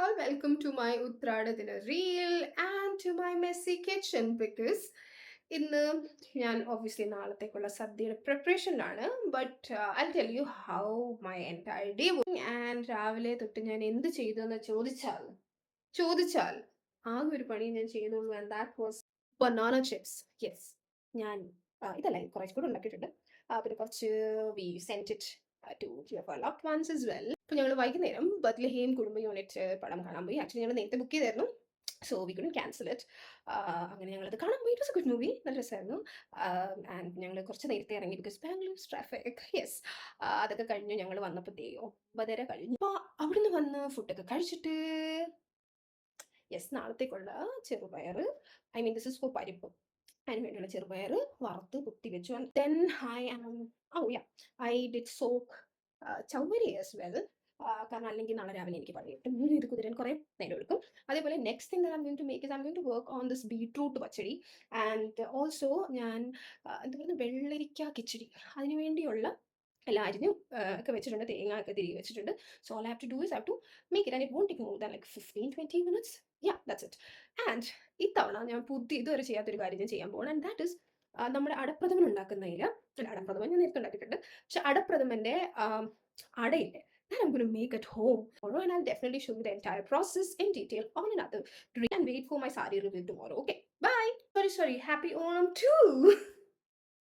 all, welcome to my Uttradadina reel and to my messy kitchen because ഇന്ന് ഞാൻ obviously നാളത്തേക്കുള്ള സദ്യയുടെ പ്രിപ്പറേഷനിലാണ്. But I tell you how my entire day and രാവിലെ തൊട്ട് ഞാൻ എന്ത് ചെയ്തു എന്ന് ചോദിച്ചാൽ ആകെ ഒരു പണി ഞാൻ ചെയ്തുള്ളൂ, and that was banana chips. Yes, ഞാൻ ഇതല്ല കുറച്ച് കൂടെ ഉണ്ടാക്കിയിട്ടുണ്ട്. പിന്നെ കുറച്ച് we sent it to our loved ones as well. അപ്പോൾ ഞങ്ങൾ വൈകുന്നേരം ബത്ലഹേം കുടുംബ യൂണിറ്റ് പടം കാണാൻ പോയി. ആക്ച്വലി ഞങ്ങൾ നേരത്തെ ബുക്ക് ചെയ്തായിരുന്നു, so we couldn't cancel it. അങ്ങനെ ഞങ്ങളത് കാണാൻ പോയി. It was A good movie, നല്ല രസമായിരുന്നു. ആൻഡ് ഞങ്ങൾ കുറച്ച് നേരത്തെ ഇറങ്ങി ബിക്കോസ് ബാംഗ്ലൂർ ട്രാഫിക്. യെസ്, അതൊക്കെ കഴിഞ്ഞു ഞങ്ങൾ വന്നപ്പോഴത്തേ 9:30 കഴിഞ്ഞു. അപ്പോൾ അവിടുന്ന് വന്ന് ഫുഡൊക്കെ കഴിച്ചിട്ട് യെസ്, നാളത്തേക്കുള്ള ചെറുപയർ, I mean this is for parippu, അതിന് വേണ്ടിയുള്ള ചെറുപയർ വറുത്ത് കുത്തി വെച്ചു. And then I did soak chowari as well. കാരണം അല്ലെങ്കിൽ നാളെ രാവിലെ എനിക്ക് പണി കിട്ടും, ഇത് കുതിരാൻ കുറേ നേരം എടുക്കും. അതേപോലെ next thing I going to make is I going to work on this beetroot pachadi. And also ഞാൻ എന്താ പറയുക, വെള്ളരിക്ക കിച്ചടി, അതിന് വേണ്ടിയുള്ള എല്ലാ അരിഞ്ഞും ഒക്കെ വെച്ചിട്ടുണ്ട്, തേങ്ങ ഒക്കെ തിരികെ വെച്ചിട്ടുണ്ട്. So all I have to do is have to make it and it won't take more than like 15-20 minutes. Yeah, that's it. And ഇത്തവണ ഞാൻ ഇതുവരെ ചെയ്യാത്തൊരു കാര്യം ഞാൻ ചെയ്യാൻ പോകണം, ആൻഡ് ദാറ്റ് ഇസ് നമ്മുടെ അടപ്രഥമൻ ഉണ്ടാക്കുന്നതിൽ, അല്ല അടപ്രഥമൻ ഞാൻ നേരത്തെ ഉണ്ടാക്കിയിട്ടുണ്ട്, പക്ഷെ അടപ്രഥമൻ്റെ അടയില്ലേ, that I'm going to make at home tomorrow, and I'll definitely show you the entire process in detail on another reel and wait for my sari review tomorrow. Okay, bye. Sorry, happy Onam too.